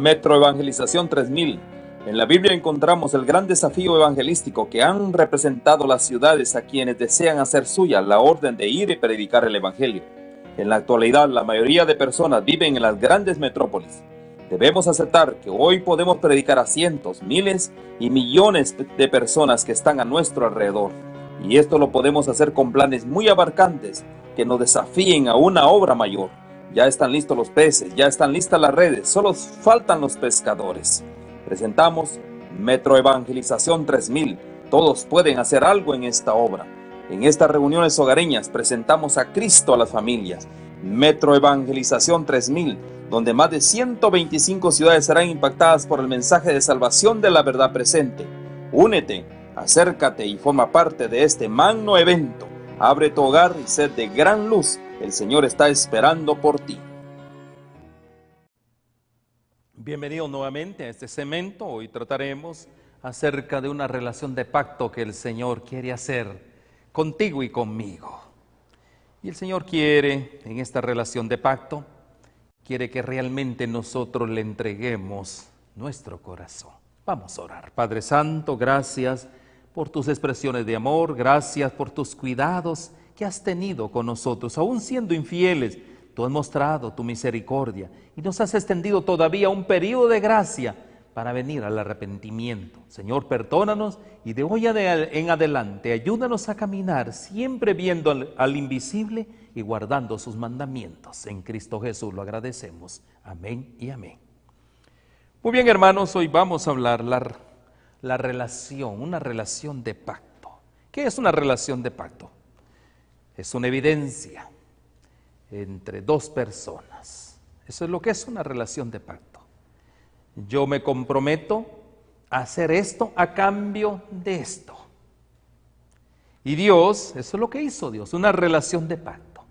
Metro Evangelización 3000. En la Biblia encontramos el gran desafío evangelístico que han representado las ciudades a quienes desean hacer suya la orden de ir y predicar el Evangelio. En la actualidad, la mayoría de personas viven en las grandes metrópolis. Debemos aceptar que hoy podemos predicar a cientos, miles y millones de personas que están a nuestro alrededor. Y esto lo podemos hacer con planes muy abarcantes que nos desafíen a una obra mayor. Ya están listos los peces, ya están listas las redes, solo faltan los pescadores. Presentamos Metro Evangelización 3000. Todos pueden hacer algo en esta obra. En estas reuniones hogareñas presentamos a Cristo a las familias. Metro Evangelización 3000, donde más de 125 ciudades serán impactadas por el mensaje de salvación de la verdad presente. Únete, acércate y forma parte de este magno evento. Abre tu hogar y sed de gran luz. El Señor está esperando por ti. Bienvenido nuevamente a este segmento. Hoy trataremos acerca de una relación de pacto que el Señor quiere hacer contigo y conmigo. Y el Señor quiere, en esta relación de pacto, quiere que realmente nosotros le entreguemos nuestro corazón. Vamos a orar. Padre Santo, gracias por tus expresiones de amor, gracias por tus cuidados que has tenido con nosotros, aún siendo infieles. Tú has mostrado tu misericordia y nos has extendido todavía un periodo de gracia para venir al arrepentimiento. Señor, perdónanos y de hoy en adelante ayúdanos a caminar siempre viendo al invisible y guardando sus mandamientos. En Cristo Jesús lo agradecemos. Amén y amén. Muy bien, hermanos, hoy vamos a hablar la relación, una relación de pacto. ¿Qué es una relación de pacto? Es una evidencia entre dos personas. Eso es lo que es una relación de pacto. Yo me comprometo a hacer esto a cambio de esto. Y Dios, eso es lo que hizo Dios, una relación de pacto.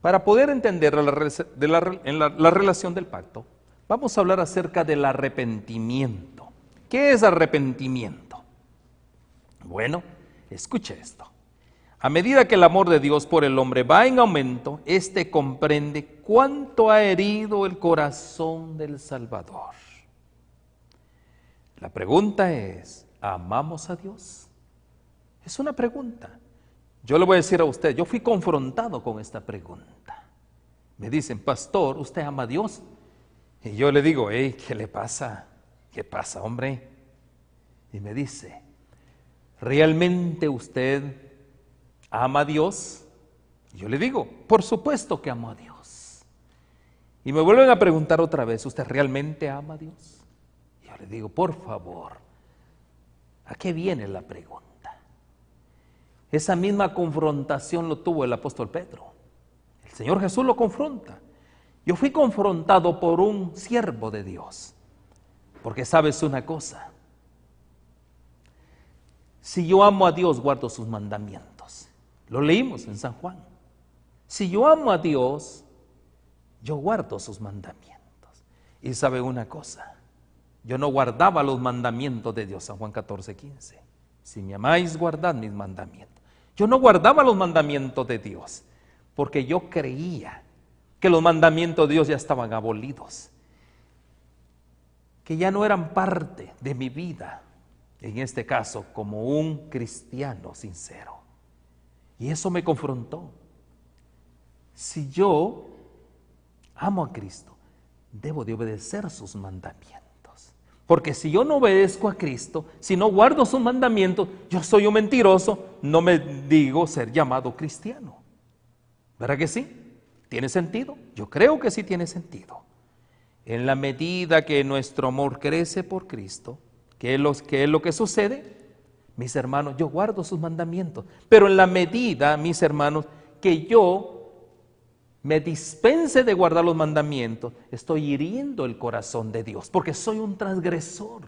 Para poder entender la relación del pacto, vamos a hablar acerca del arrepentimiento. ¿Qué es arrepentimiento? Bueno, escuche esto. A medida que el amor de Dios por el hombre va en aumento, éste comprende cuánto ha herido el corazón del Salvador. La pregunta es, ¿amamos a Dios? Es una pregunta. Yo le voy a decir a usted, yo fui confrontado con esta pregunta. Me dicen, pastor, ¿usted ama a Dios? Y yo le digo, hey, ¿qué le pasa? ¿Qué pasa, hombre? Y me dice, ¿realmente usted ama a Dios? Y yo le digo, por supuesto que amo a Dios. Y me vuelven a preguntar otra vez, ¿usted realmente ama a Dios? Y yo le digo, por favor, ¿a qué viene la pregunta? Esa misma confrontación lo tuvo el apóstol Pedro. El Señor Jesús lo confronta. Yo fui confrontado por un siervo de Dios. Porque sabes una cosa, si yo amo a Dios, guardo sus mandamientos. Lo leímos en San Juan. Si yo amo a Dios, yo guardo sus mandamientos. Y sabe una cosa, yo no guardaba los mandamientos de Dios, San Juan 14:15. Si me amáis, guardad mis mandamientos. Yo no guardaba los mandamientos de Dios, porque yo creía que los mandamientos de Dios ya estaban abolidos, que ya no eran parte de mi vida, en este caso, como un cristiano sincero. Y eso me confrontó. Si yo amo a Cristo, debo de obedecer sus mandamientos. Porque si yo no obedezco a Cristo, si no guardo sus mandamientos, yo soy un mentiroso, no me digo ser llamado cristiano. ¿Verdad que sí? ¿Tiene sentido? Yo creo que sí tiene sentido. En la medida que nuestro amor crece por Cristo, ¿qué es lo que sucede? Mis hermanos, yo guardo sus mandamientos, pero en la medida, mis hermanos, que yo me dispense de guardar los mandamientos, estoy hiriendo el corazón de Dios, porque soy un transgresor.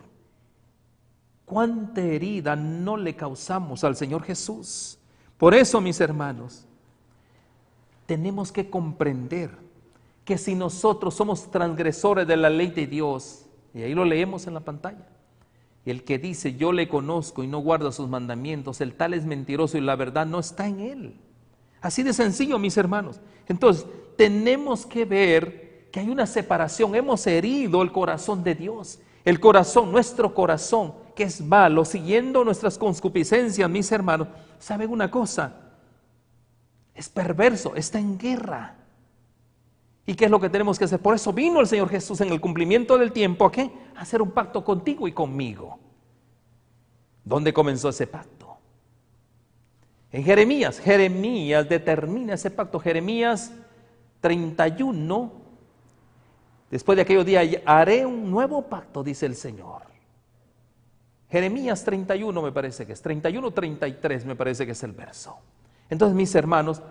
¿Cuánta herida no le causamos al Señor Jesús? Por eso, mis hermanos, tenemos que comprender que si nosotros somos transgresores de la ley de Dios, y ahí lo leemos en la pantalla, el que dice yo le conozco y no guarda sus mandamientos, el tal es mentiroso y la verdad no está en él. Así de sencillo, mis hermanos. Entonces, tenemos que ver que hay una separación. Hemos herido el corazón de Dios, el corazón, nuestro corazón, que es malo, siguiendo nuestras concupiscencias, mis hermanos. ¿Saben una cosa? Es perverso, está en guerra. ¿Y qué es lo que tenemos que hacer? Por eso vino el Señor Jesús en el cumplimiento del tiempo, ¿a qué? A hacer un pacto contigo y conmigo. ¿Dónde comenzó ese pacto? En Jeremías. Jeremías determina ese pacto. Jeremías 31. Después de aquellos días haré un nuevo pacto, dice el Señor. Jeremías 31 me parece que es. 31, 33 me parece que es el verso. Entonces, mis hermanos,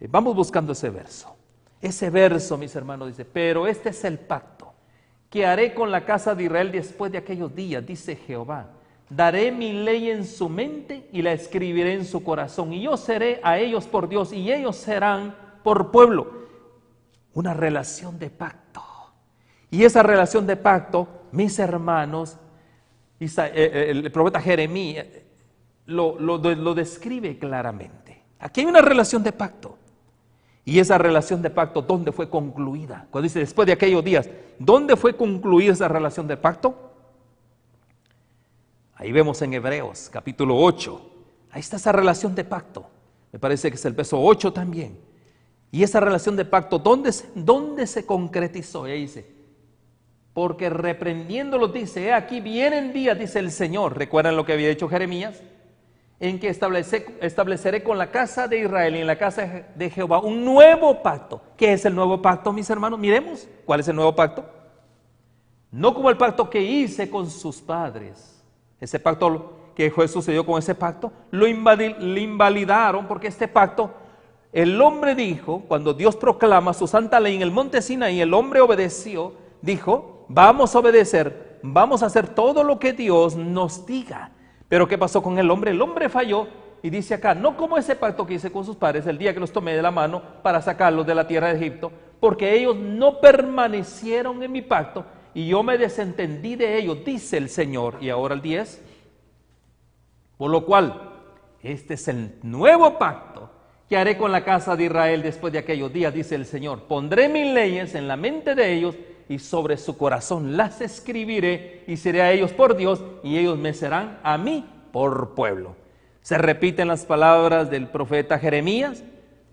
vamos buscando ese verso. Ese verso, mis hermanos, dice: pero este es el pacto que haré con la casa de Israel después de aquellos días, dice Jehová. Daré mi ley en su mente y la escribiré en su corazón, y yo seré a ellos por Dios y ellos serán por pueblo. Una relación de pacto. Y esa relación de pacto, mis hermanos, el profeta Jeremías lo describe claramente. Aquí hay una relación de pacto. Y esa relación de pacto, ¿dónde fue concluida? Cuando dice después de aquellos días, ¿dónde fue concluida esa relación de pacto? Ahí vemos en Hebreos, capítulo 8. Ahí está esa relación de pacto. Me parece que es el verso 8 también. Y esa relación de pacto, ¿dónde se concretizó? Y ahí dice: porque reprendiéndolos dice, aquí vienen días, dice el Señor. ¿Recuerdan lo que había dicho Jeremías? En que estableceré con la casa de Israel y en la casa de Jehová un nuevo pacto. ¿Qué es el nuevo pacto, mis hermanos? Miremos, ¿cuál es el nuevo pacto? No como el pacto que hice con sus padres. Ese pacto que sucedió con ese pacto, lo invalidaron, porque este pacto, el hombre dijo, cuando Dios proclama su santa ley en el monte Sinaí, el hombre obedeció, dijo: vamos a obedecer, vamos a hacer todo lo que Dios nos diga. Pero ¿qué pasó con el hombre? El hombre falló y dice acá: no como ese pacto que hice con sus padres el día que los tomé de la mano para sacarlos de la tierra de Egipto, porque ellos no permanecieron en mi pacto y yo me desentendí de ellos, dice el Señor. Y ahora el 10: por lo cual, este es el nuevo pacto que haré con la casa de Israel después de aquellos días, dice el Señor. Pondré mis leyes en la mente de ellos y sobre su corazón las escribiré, y seré a ellos por Dios y ellos me serán a mí por pueblo. ¿Se repiten las palabras del profeta Jeremías?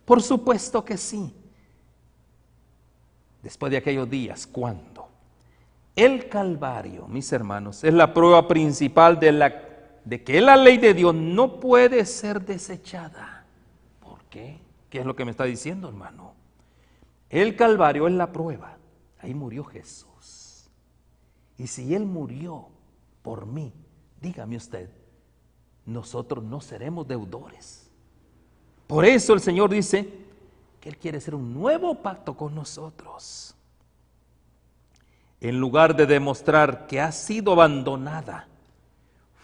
Por supuesto que sí. Después de aquellos días, ¿cuándo? El Calvario, mis hermanos, es la prueba principal de que la ley de Dios no puede ser desechada. ¿Por qué? ¿Qué es lo que me está diciendo, hermano? El Calvario es la prueba. Ahí murió Jesús. Y si Él murió por mí, dígame usted, nosotros no seremos deudores. Por eso el Señor dice que Él quiere hacer un nuevo pacto con nosotros. En lugar de demostrar que ha sido abandonada,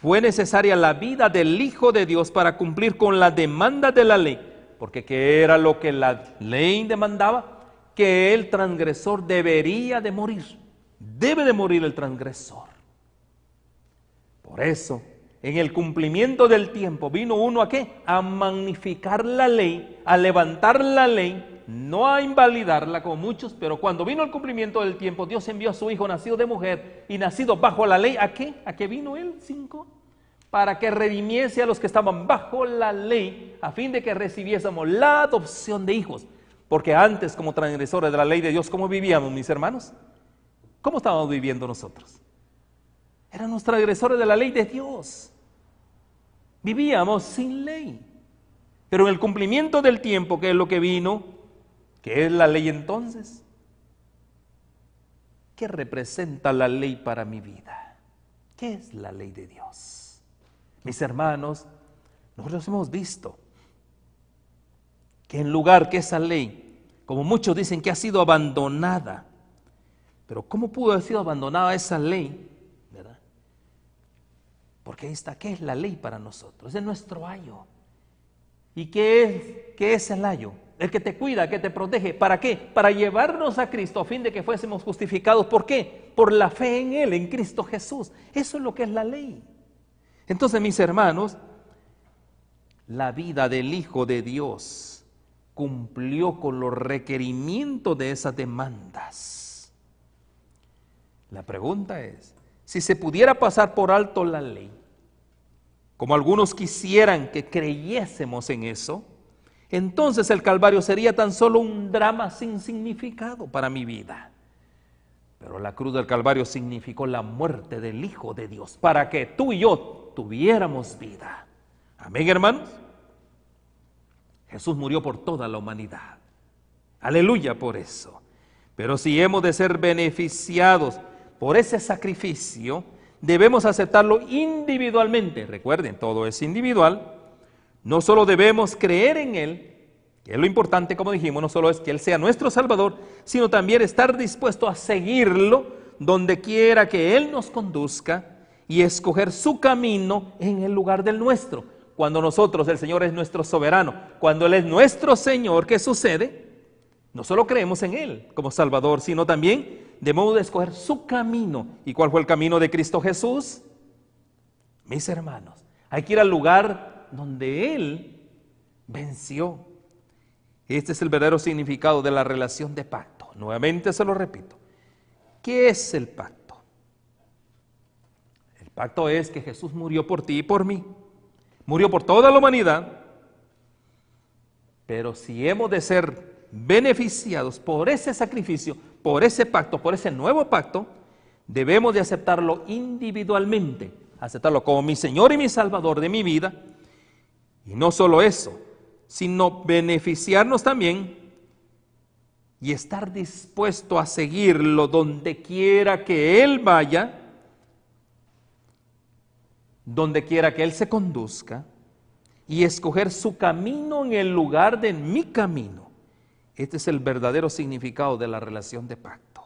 fue necesaria la vida del Hijo de Dios para cumplir con la demanda de la ley. Porque ¿qué era lo que la ley demandaba? Que el transgresor debería de morir. Debe de morir el transgresor. Por eso, en el cumplimiento del tiempo, vino uno ¿a qué? A magnificar la ley, a levantar la ley, no a invalidarla como muchos, pero cuando vino el cumplimiento del tiempo, Dios envió a su Hijo nacido de mujer y nacido bajo la ley. ¿A qué? ¿A qué vino Él? 5. Para que redimiese a los que estaban bajo la ley, a fin de que recibiésemos la adopción de hijos. Porque antes, como transgresores de la ley de Dios, ¿cómo vivíamos, mis hermanos? ¿Cómo estábamos viviendo nosotros? Éramos transgresores de la ley de Dios. Vivíamos sin ley. Pero en el cumplimiento del tiempo, ¿qué es lo que vino? ¿Qué es la ley entonces? ¿Qué representa la ley para mi vida? ¿Qué es la ley de Dios? Mis hermanos, nosotros hemos visto que en lugar que esa ley, como muchos dicen que ha sido abandonada, pero ¿cómo pudo haber sido abandonada esa ley? ¿Verdad? Porque ahí está, ¿qué es la ley para nosotros? Es nuestro ayo. ¿Y qué es el ayo? El que te cuida, que te protege. ¿Para qué? Para llevarnos a Cristo a fin de que fuésemos justificados. ¿Por qué? Por la fe en Él, en Cristo Jesús. Eso es lo que es la ley. Entonces, mis hermanos, la vida del Hijo de Dios cumplió con los requerimientos de esas demandas. La pregunta es, si se pudiera pasar por alto la ley, como algunos quisieran que creyésemos en eso, entonces el Calvario sería tan solo un drama sin significado para mi vida. Pero la cruz del Calvario significó la muerte del Hijo de Dios, para que tú y yo tuviéramos vida. Amén, hermanos. Jesús murió por toda la humanidad. Aleluya por eso. Pero si hemos de ser beneficiados por ese sacrificio, debemos aceptarlo individualmente. Recuerden, todo es individual. No solo debemos creer en Él, que es lo importante, como dijimos, no solo es que Él sea nuestro Salvador, sino también estar dispuesto a seguirlo donde quiera que Él nos conduzca y escoger su camino en el lugar del nuestro. Cuando nosotros, el Señor es nuestro soberano, cuando Él es nuestro Señor, ¿qué sucede? No solo creemos en Él como Salvador, sino también debemos de escoger su camino. ¿Y cuál fue el camino de Cristo Jesús? Mis hermanos, hay que ir al lugar donde Él venció. Este es el verdadero significado de la relación de pacto. Nuevamente se lo repito. ¿Qué es el pacto? El pacto es que Jesús murió por ti y por mí. Murió por toda la humanidad. Pero si hemos de ser beneficiados por ese sacrificio, por ese pacto, por ese nuevo pacto, debemos de aceptarlo individualmente, aceptarlo como mi Señor y mi Salvador de mi vida. Y no solo eso, sino beneficiarnos también y estar dispuesto a seguirlo donde quiera que Él vaya, donde quiera que Él se conduzca, y escoger su camino en el lugar de mi camino. Este es el verdadero significado de la relación de pacto.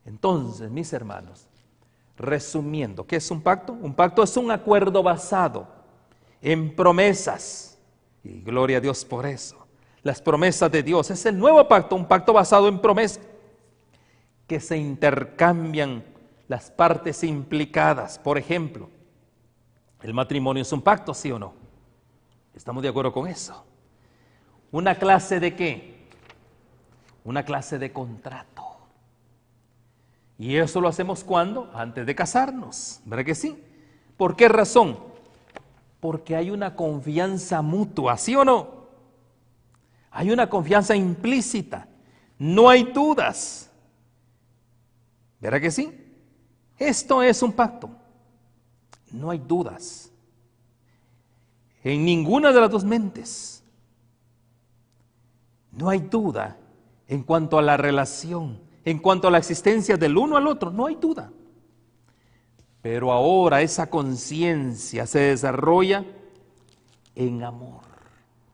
Entonces, mis hermanos, resumiendo, ¿qué es un pacto? Un pacto es un acuerdo basado en promesas. Y gloria a Dios por eso. Las promesas de Dios es el nuevo pacto, un pacto basado en promesas que se intercambian las partes implicadas. Por ejemplo, el matrimonio es un pacto, ¿sí o no? ¿Estamos de acuerdo con eso? ¿Una clase de qué? Una clase de contrato. Y eso lo hacemos ¿cuándo? Antes de casarnos, ¿verdad que sí? ¿Por qué razón? Porque hay una confianza mutua, ¿sí o no? Hay una confianza implícita, no hay dudas. ¿Verdad que sí? Esto es un pacto, no hay dudas en ninguna de las dos mentes. No hay duda en cuanto a la relación, en cuanto a la existencia del uno al otro, no hay duda. Pero ahora esa conciencia se desarrolla en amor.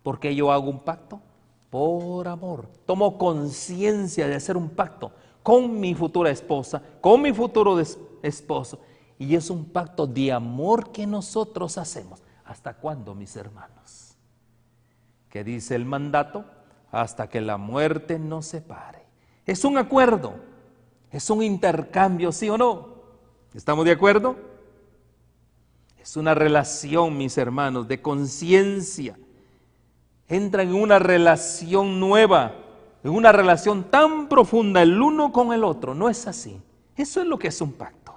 ¿Por qué yo hago un pacto? Por amor. Tomo conciencia de hacer un pacto con mi futura esposa, con mi futuro esposo. Y es un pacto de amor que nosotros hacemos. ¿Hasta cuándo, mis hermanos? ¿Qué dice el mandato? Hasta que la muerte nos separe. Es un acuerdo, es un intercambio, ¿sí o no? ¿Estamos de acuerdo? Es una relación, mis hermanos, de conciencia. Entran en una relación nueva, en una relación tan profunda el uno con el otro. No es así. Eso es lo que es un pacto.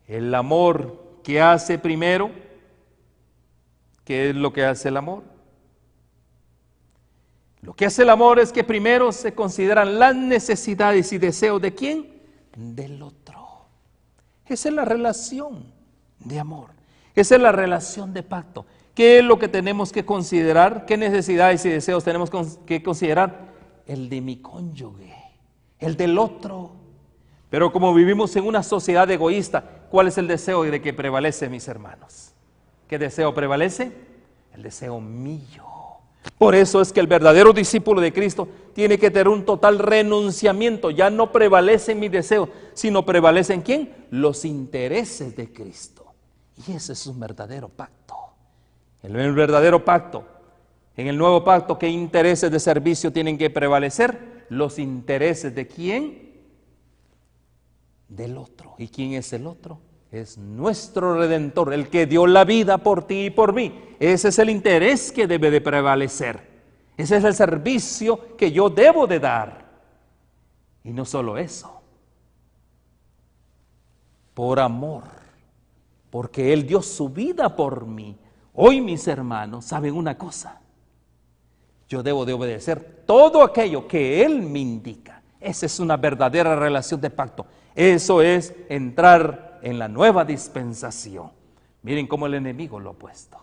El amor que hace primero, ¿qué es lo que hace el amor? Lo que hace el amor es que primero se consideran las necesidades y deseos ¿de quién? Del otro. Esa es la relación de amor. Esa es la relación de pacto. ¿Qué es lo que tenemos que considerar? ¿Qué necesidades y deseos tenemos que considerar? El de mi cónyuge, el del otro. Pero como vivimos en una sociedad egoísta, ¿cuál es el deseo de que prevalece, mis hermanos? ¿Qué deseo prevalece? El deseo mío. Por eso es que el verdadero discípulo de Cristo tiene que tener un total renunciamiento. Ya no prevalece mi deseo, sino prevalece ¿en quién? Los intereses de Cristo. Y ese es un verdadero pacto. En el verdadero pacto, en el nuevo pacto, ¿qué intereses de servicio tienen que prevalecer? Los intereses ¿de quién? Del otro. ¿Y quién es el otro? Es nuestro Redentor, el que dio la vida por ti y por mí. Ese es el interés que debe de prevalecer. Ese es el servicio que yo debo de dar. Y no solo eso, por amor, porque Él dio su vida por mí. Hoy, mis hermanos, ¿saben una cosa? Yo debo de obedecer todo aquello que Él me indica. Esa es una verdadera relación de pacto. Eso es entrar en la nueva dispensación. Miren cómo el enemigo lo ha puesto.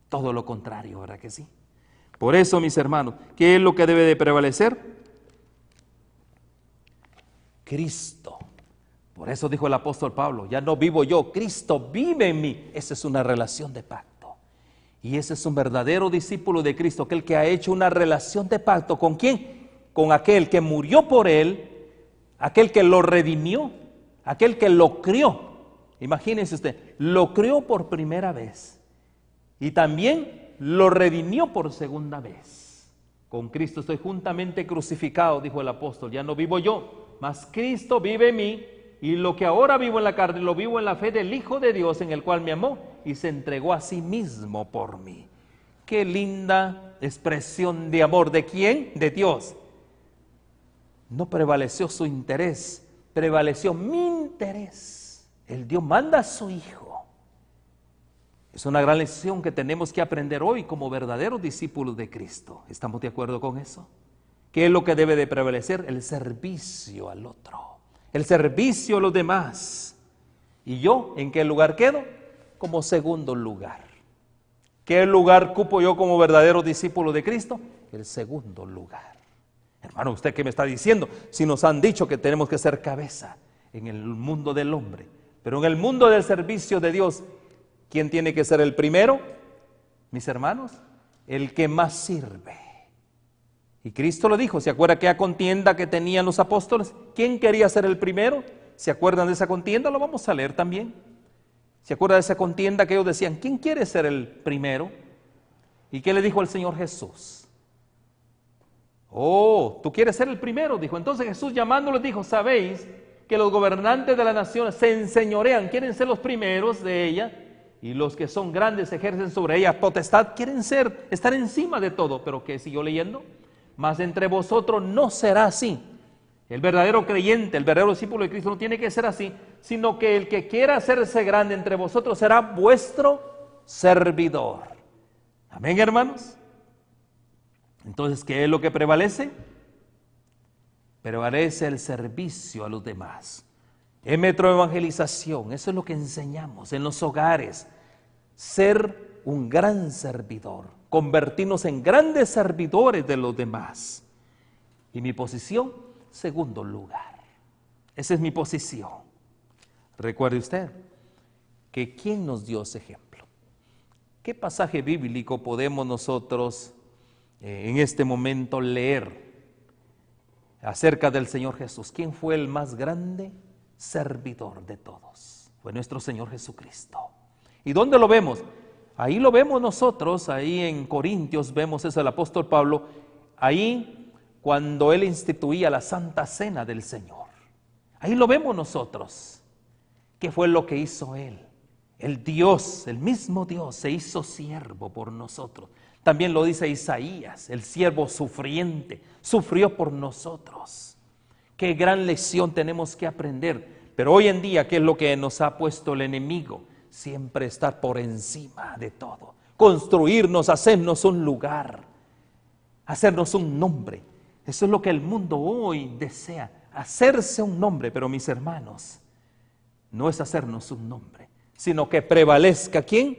Todo lo contrario, ¿verdad que sí? Por eso, mis hermanos, ¿qué es lo que debe de prevalecer? Cristo. Por eso dijo el apóstol Pablo, ya no vivo yo, Cristo vive en mí. Esa es una relación de pacto. Y ese es un verdadero discípulo de Cristo, aquel que ha hecho una relación de pacto. ¿Con quién? Con aquel que murió por él, aquel que lo redimió, aquel que lo crió. Imagínense usted, lo crió por primera vez y también lo redimió por segunda vez. Con Cristo estoy juntamente crucificado, dijo el apóstol, ya no vivo yo, mas Cristo vive en mí, y lo que ahora vivo en la carne, lo vivo en la fe del Hijo de Dios, en el cual me amó y se entregó a sí mismo por mí. Qué linda expresión de amor. ¿De quién? De Dios. No prevaleció su interés, prevaleció mi interés. El Dios manda a su Hijo. Es una gran lección que tenemos que aprender hoy como verdaderos discípulos de Cristo. ¿Estamos de acuerdo con eso? ¿Qué es lo que debe de prevalecer? El servicio al otro, el servicio a los demás. ¿Y yo en qué lugar quedo? Como segundo lugar. ¿Qué lugar cupo yo como verdadero discípulo de Cristo? El segundo lugar. Hermano, ¿usted qué me está diciendo? Si nos han dicho que tenemos que ser cabeza en el mundo del hombre, pero en el mundo del servicio de Dios, ¿quién tiene que ser el primero? Mis hermanos, el que más sirve. Y Cristo lo dijo. ¿Se acuerda aquella contienda que tenían los apóstoles? ¿Quién quería ser el primero? ¿Se acuerdan de esa contienda? Lo vamos a leer también. ¿Se acuerda de esa contienda que ellos decían? ¿Quién quiere ser el primero? ¿Y qué le dijo el Señor Jesús? Oh, ¿tú quieres ser el primero? Dijo. Entonces Jesús llamándoles dijo, ¿sabéis que los gobernantes de las naciones se enseñorean? Quieren ser los primeros de ella, y los que son grandes ejercen sobre ella potestad. Quieren estar encima de todo. ¿Pero qué siguió leyendo? Mas entre vosotros no será así. El verdadero creyente, el verdadero discípulo de Cristo no tiene que ser así, sino que el que quiera hacerse grande entre vosotros será vuestro servidor. Amén, hermanos. Entonces, ¿qué es lo que prevalece? Prevalece el servicio a los demás. En metroevangelización, eso es lo que enseñamos en los hogares. Ser un gran servidor, convertirnos en grandes servidores de los demás. Y mi posición, segundo lugar. Esa es mi posición. Recuerde usted que ¿quién nos dio ese ejemplo? ¿Qué pasaje bíblico podemos nosotros en este momento leer acerca del Señor Jesús? ¿Quién fue el más grande servidor de todos? Fue nuestro Señor Jesucristo. ¿Y dónde lo vemos? Ahí lo vemos nosotros, ahí en Corintios vemos eso, el apóstol Pablo, ahí cuando él instituía la Santa Cena del Señor. Ahí lo vemos nosotros. ¿Qué fue lo que hizo él? El Dios, el mismo Dios, se hizo siervo por nosotros. También lo dice Isaías, el siervo sufriente, sufrió por nosotros. Qué gran lección tenemos que aprender. Pero hoy en día, ¿qué es lo que nos ha puesto el enemigo? Siempre estar por encima de todo. Construirnos, hacernos un lugar, hacernos un nombre. Eso es lo que el mundo hoy desea, hacerse un nombre. Pero mis hermanos, no es hacernos un nombre, sino que prevalezca ¿quién?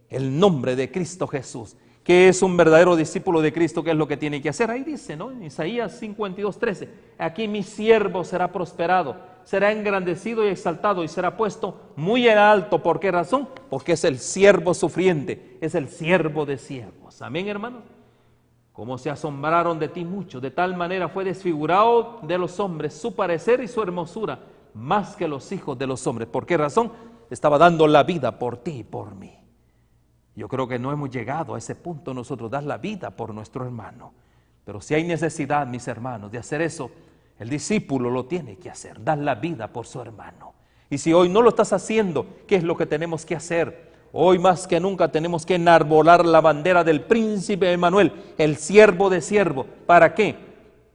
El nombre de Cristo Jesús. ¿Qué es un verdadero discípulo de Cristo? ¿Qué es lo que tiene que hacer? Ahí dice, ¿no? En Isaías 52:13, aquí mi siervo será prosperado, será engrandecido y exaltado y será puesto muy en alto. ¿Por qué razón? Porque es el siervo sufriente, es el siervo de siervos. Amén, hermanos. Como se asombraron de ti muchos, de tal manera fue desfigurado de los hombres su parecer y su hermosura, más que los hijos de los hombres. ¿Por qué razón? Estaba dando la vida por ti y por mí. Yo creo que no hemos llegado a ese punto nosotros, dar la vida por nuestro hermano. Pero si hay necesidad, mis hermanos, de hacer eso, el discípulo lo tiene que hacer, dar la vida por su hermano. Y si hoy no lo estás haciendo, ¿qué es lo que tenemos que hacer? Hoy más que nunca tenemos que enarbolar la bandera del príncipe Emmanuel, el siervo de siervo. ¿Para qué?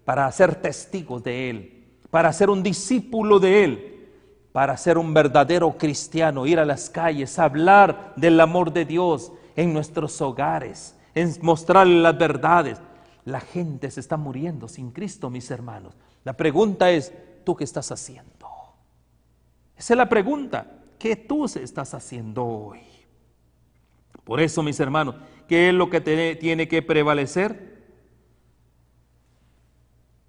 Para ser testigos de Él, para ser un discípulo de Él, para ser un verdadero cristiano, ir a las calles, hablar del amor de Dios en nuestros hogares, en mostrarle las verdades. La gente se está muriendo sin Cristo, mis hermanos. La pregunta es, ¿tú qué estás haciendo? Esa es la pregunta, ¿qué tú estás haciendo hoy? Por eso, mis hermanos, ¿qué es lo que tiene que prevalecer?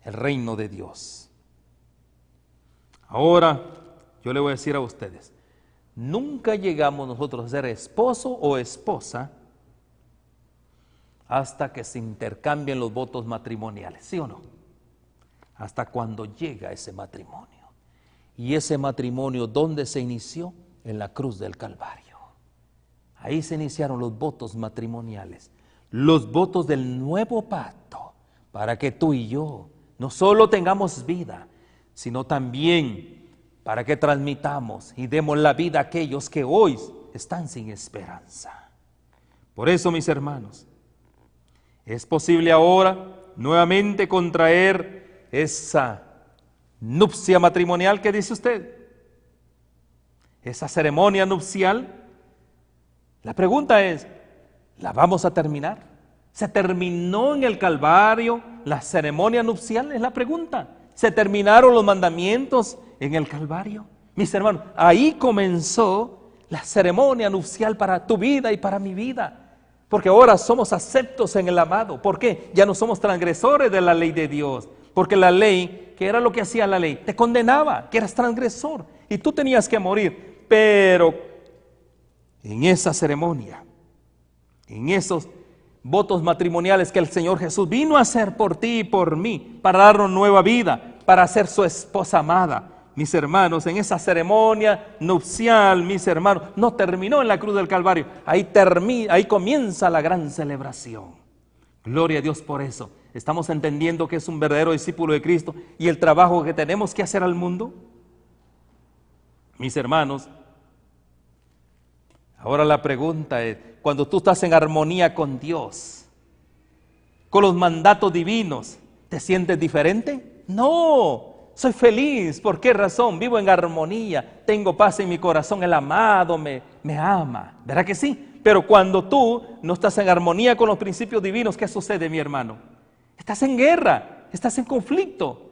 El reino de Dios. Ahora, yo le voy a decir a ustedes, nunca llegamos nosotros a ser esposo o esposa hasta que se intercambien los votos matrimoniales, ¿sí o no? Hasta cuando llega ese matrimonio. Y ese matrimonio, ¿dónde se inició? En la cruz del Calvario. Ahí se iniciaron los votos matrimoniales, los votos del nuevo pacto, para que tú y yo no solo tengamos vida, sino también para que transmitamos y demos la vida a aquellos que hoy están sin esperanza. Por eso, mis hermanos, es posible ahora nuevamente contraer esa nupcia matrimonial que dice usted, esa ceremonia nupcial. La pregunta es, ¿la vamos a terminar? ¿Se terminó en el Calvario la ceremonia nupcial? Es la pregunta. ¿Se terminaron los mandamientos en el Calvario? Mis hermanos, ahí comenzó la ceremonia nupcial para tu vida y para mi vida. Porque ahora somos aceptos en el amado. ¿Por qué? Ya no somos transgresores de la ley de Dios. Porque la ley, ¿qué era lo que hacía la ley? Te condenaba, que eras transgresor y tú tenías que morir. Pero en esa ceremonia, en esos votos matrimoniales que el Señor Jesús vino a hacer por ti y por mí, para darnos nueva vida, para ser su esposa amada. Mis hermanos, en esa ceremonia nupcial, mis hermanos, no terminó en la cruz del Calvario, ahí comienza la gran celebración. Gloria a Dios por eso. ¿Estamos entendiendo que es un verdadero discípulo de Cristo y el trabajo que tenemos que hacer al mundo? Mis hermanos, ahora la pregunta es, cuando tú estás en armonía con Dios, con los mandatos divinos, ¿te sientes diferente? No, soy feliz. ¿Por qué razón? Vivo en armonía, tengo paz en mi corazón, el amado me ama. ¿Verdad que sí? Pero cuando tú no estás en armonía con los principios divinos, ¿qué sucede, mi hermano? Estás en guerra, estás en conflicto.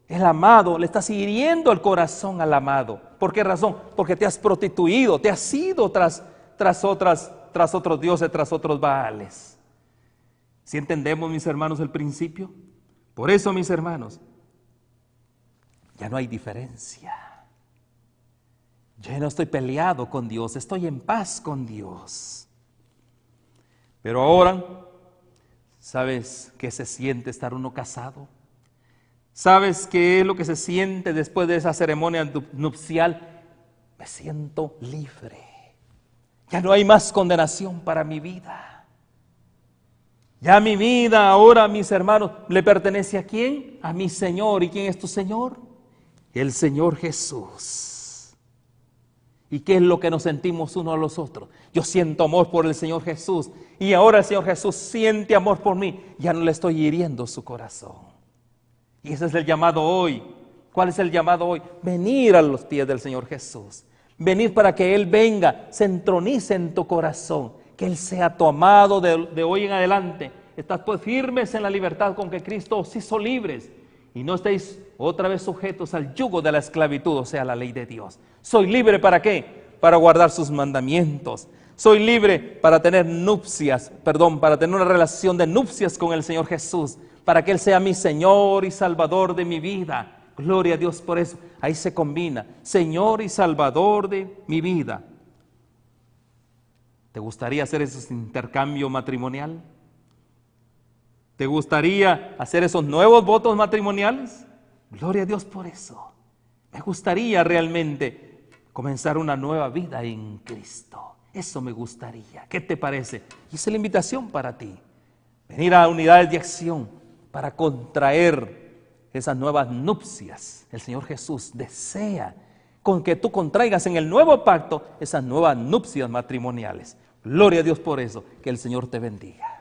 El amado, le estás hiriendo el corazón al amado. ¿Por qué razón? Porque te has prostituido, te has ido tras otros dioses, tras otros baales. ¿Sí entendemos, mis hermanos, el principio? Por eso, mis hermanos, ya no hay diferencia. Yo ya no estoy peleado con Dios, estoy en paz con Dios. Pero ahora, ¿sabes qué se siente estar uno casado? ¿Sabes qué es lo que se siente después de esa ceremonia nupcial? Me siento libre. Ya no hay más condenación para mi vida. Ya mi vida ahora, mis hermanos, ¿le pertenece a quién? A mi Señor. ¿Y quién es tu Señor? El Señor Jesús. ¿Y qué es lo que nos sentimos unos a los otros? Yo siento amor por el Señor Jesús y ahora el Señor Jesús siente amor por mí. Ya no le estoy hiriendo su corazón. Y ese es el llamado hoy. ¿Cuál es el llamado hoy? Venir a los pies del Señor Jesús. Venir para que Él venga, se entronice en tu corazón. Que Él sea tu amado de hoy en adelante. Estás pues firmes en la libertad con que Cristo os hizo libres. Y no estéis otra vez sujetos al yugo de la esclavitud, o sea, la ley de Dios. ¿Soy libre para qué? Para guardar sus mandamientos. Soy libre para tener para tener una relación de nupcias con el Señor Jesús, para que Él sea mi Señor y Salvador de mi vida. Gloria a Dios por eso. Ahí se combina, Señor y Salvador de mi vida. ¿Te gustaría hacer ese intercambio matrimonial? ¿Te gustaría hacer esos nuevos votos matrimoniales? Gloria a Dios por eso. Me gustaría realmente comenzar una nueva vida en Cristo. Eso me gustaría. ¿Qué te parece? Y esa es la invitación para ti. Venir a unidades de acción para contraer esas nuevas nupcias. El Señor Jesús desea con que tú contraigas en el nuevo pacto esas nuevas nupcias matrimoniales. Gloria a Dios por eso. Que el Señor te bendiga.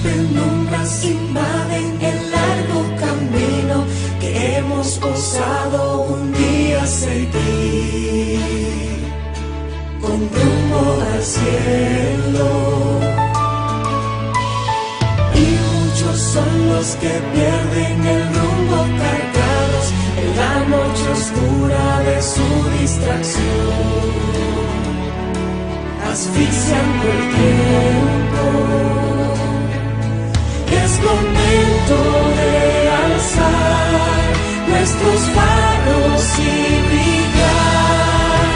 Penumbras invaden el largo camino que hemos osado un día seguir, con rumbo al cielo. Y muchos son los que pierden el rumbo cargados en la noche oscura de su distracción, asfixiando el tiempo. Es momento de alzar nuestros faros y brillar.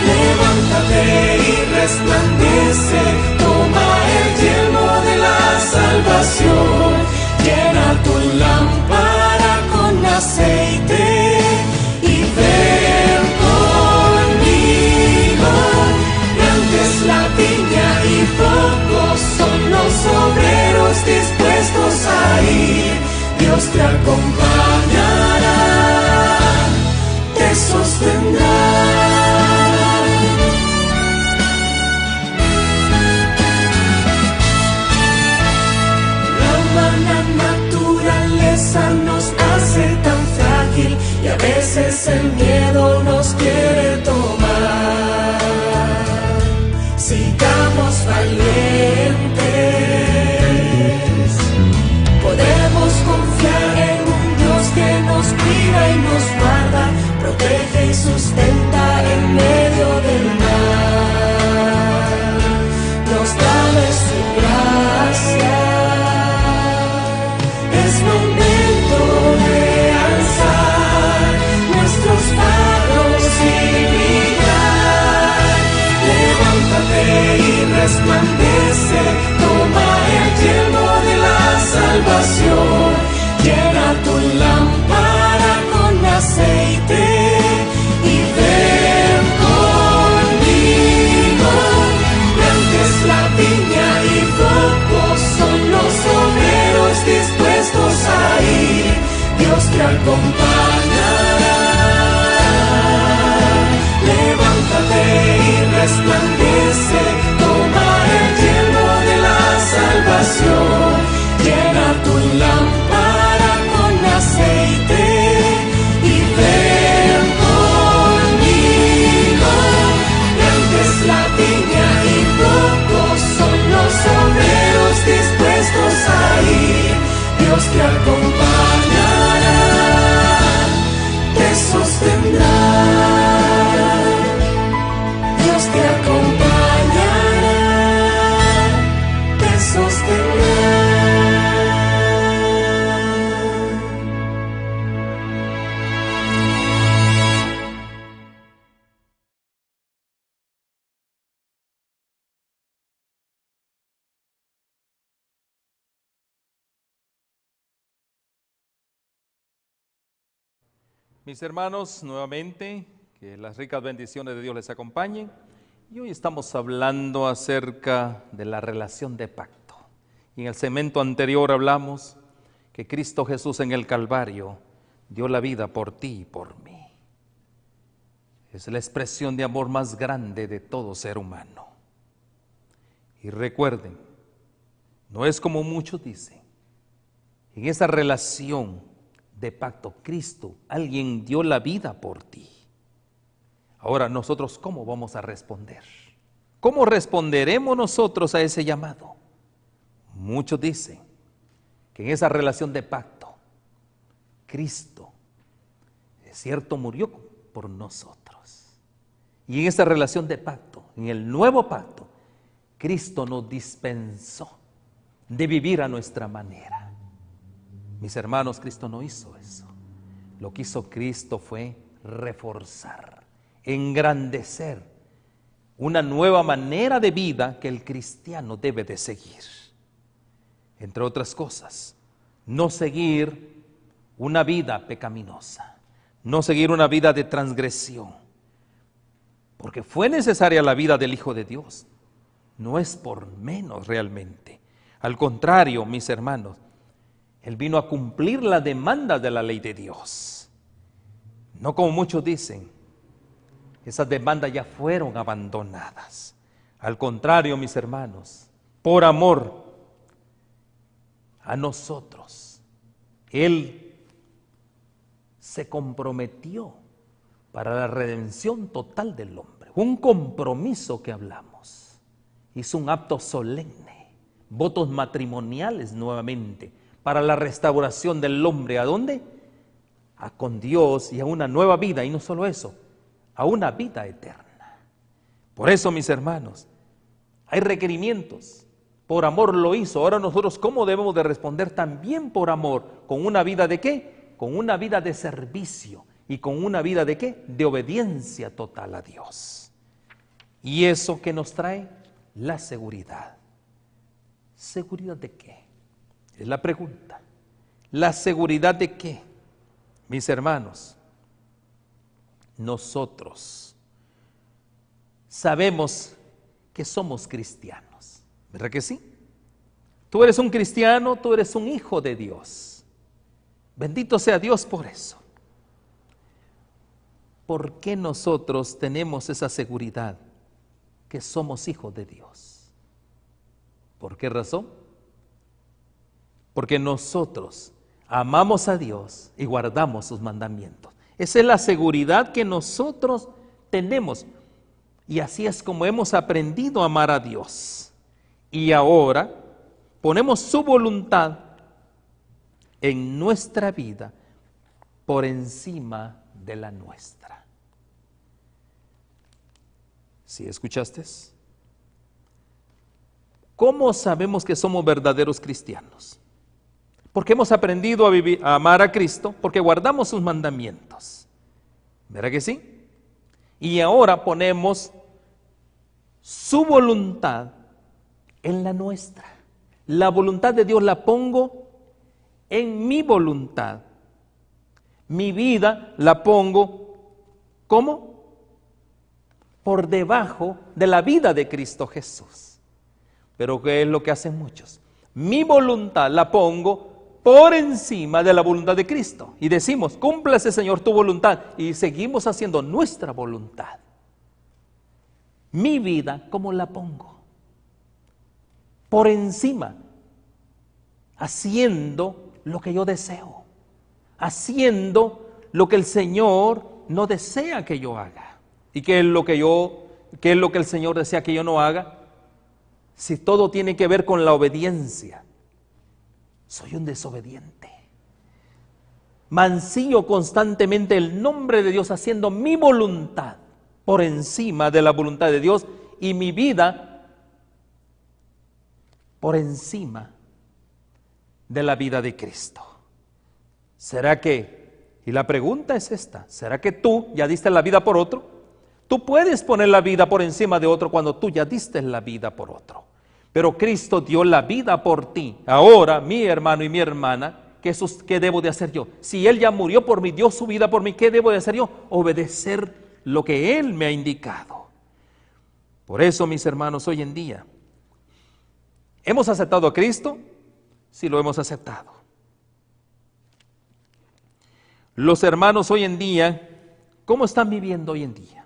Levántate y resplandece, toma el yelmo de la salvación. Llena tu lámpara con aceite y ven conmigo. Grande es la viña y pocos son los obreros dispuestos a ir. Dios te acompañará, te sostendrá. La humana naturaleza nos hace tan frágil y a veces el miedo nos quiere tomar. Sigamos valientes. Podemos confiar en un Dios que nos cuida y nos guarda, protege y sustenta en medio del mar. Nos da de su gracia. Es momento de alzar nuestros faros y brillar. Levántate y resplandece, toma el yelmo de la salvación. Llena tu lámpara con aceite y ven conmigo. Grande es la viña y pocos son los obreros dispuestos a ir. Dios te acompañará. Levántate y resplandece, toma el yelmo de la salvación. Llena tu lámpara con aceite y ven conmigo. Grande es la viña y pocos son los obreros dispuestos a ir. Dios te acompañará, te sostendrá. Dios te acompañará, te sostendrá. Mis hermanos, nuevamente, que las ricas bendiciones de Dios les acompañen. Y hoy estamos hablando acerca de la relación de pacto. Y en el segmento anterior hablamos que Cristo Jesús en el Calvario dio la vida por ti y por mí. Es la expresión de amor más grande de todo ser humano. Y recuerden, no es como muchos dicen. En esa relación de pacto, Cristo, alguien dio la vida por ti. Ahora nosotros, ¿cómo vamos a responder? ¿Cómo responderemos nosotros a ese llamado? Muchos dicen que en esa relación de pacto, Cristo, es cierto, murió por nosotros. Y en esa relación de pacto, en el nuevo pacto, Cristo nos dispensó de vivir a nuestra manera. Mis hermanos, Cristo no hizo eso. Lo que hizo Cristo fue reforzar, engrandecer una nueva manera de vida que el cristiano debe de seguir. Entre otras cosas, no seguir una vida pecaminosa, no seguir una vida de transgresión, porque fue necesaria la vida del Hijo de Dios. No es por menos realmente. Al contrario, mis hermanos, Él vino a cumplir la demanda de la ley de Dios. No como muchos dicen, esas demandas ya fueron abandonadas. Al contrario, mis hermanos, por amor a nosotros, Él se comprometió para la redención total del hombre. Un compromiso que hablamos. Hizo un acto solemne, votos matrimoniales nuevamente, para la restauración del hombre. ¿A dónde? Con Dios y a una nueva vida. Y no solo eso, a una vida eterna. Por eso, mis hermanos, hay requerimientos. Por amor lo hizo. Ahora nosotros, ¿cómo debemos de responder? También por amor. ¿Con una vida de qué? Con una vida de servicio. ¿Y con una vida de qué? De obediencia total a Dios. ¿Y eso qué nos trae? La seguridad. ¿Seguridad de qué? Es la pregunta. ¿La seguridad de qué? Mis hermanos, nosotros sabemos que somos cristianos, ¿verdad que sí? Tú eres un cristiano, tú eres un hijo de Dios. Bendito sea Dios por eso. ¿Por qué nosotros tenemos esa seguridad que somos hijos de Dios? ¿Por qué razón? Porque nosotros amamos a Dios y guardamos sus mandamientos. Esa es la seguridad que nosotros tenemos. Y así es como hemos aprendido a amar a Dios. Y ahora ponemos su voluntad en nuestra vida por encima de la nuestra. ¿Sí escuchaste? ¿Cómo sabemos que somos verdaderos cristianos? Porque hemos aprendido a vivir, a amar a Cristo, porque guardamos sus mandamientos. ¿Verdad que sí? Y ahora ponemos su voluntad en la nuestra. La voluntad de Dios la pongo en mi voluntad. Mi vida la pongo, ¿cómo? Por debajo de la vida de Cristo Jesús. Pero ¿qué es lo que hacen muchos? Mi voluntad la pongo por encima de la voluntad de Cristo. Y decimos, cúmplase, Señor, tu voluntad. Y seguimos haciendo nuestra voluntad. Mi vida, ¿cómo la pongo? Por encima, haciendo lo que yo deseo, haciendo lo que el Señor no desea que yo haga. ¿Y qué es lo que el Señor desea que yo no haga? Si todo tiene que ver con la obediencia, soy un desobediente. Mancillo constantemente el nombre de Dios haciendo mi voluntad por encima de la voluntad de Dios y mi vida por encima de la vida de Cristo. ¿Será que, y la pregunta es esta, ¿será que tú ya diste la vida por otro? Tú puedes poner la vida por encima de otro cuando tú ya diste la vida por otro. Pero Cristo dio la vida por ti. Ahora, mi hermano y mi hermana, ¿qué debo de hacer yo? Si Él ya murió por mí, dio su vida por mí, ¿qué debo de hacer yo? Obedecer lo que Él me ha indicado. Por eso, mis hermanos, hoy en día, ¿hemos aceptado a Cristo? Sí, lo hemos aceptado. Los hermanos hoy en día, ¿cómo están viviendo hoy en día?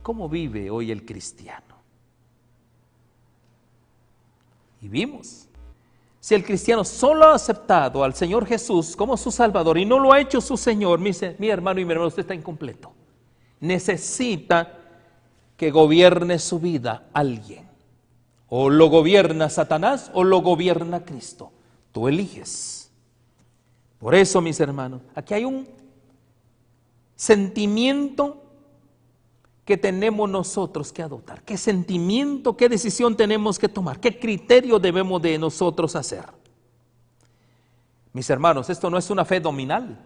¿Cómo vive hoy el cristiano? Y vimos, si el cristiano solo ha aceptado al Señor Jesús como su Salvador y no lo ha hecho su Señor, mi hermano y mi hermano, usted está incompleto. Necesita que gobierne su vida alguien. O lo gobierna Satanás o lo gobierna Cristo. Tú eliges. Por eso, mis hermanos, aquí hay un sentimiento que tenemos nosotros que adoptar. ¿Qué sentimiento, qué decisión tenemos que tomar? ¿Qué criterio debemos de nosotros hacer? Mis hermanos, esto no es una fe nominal.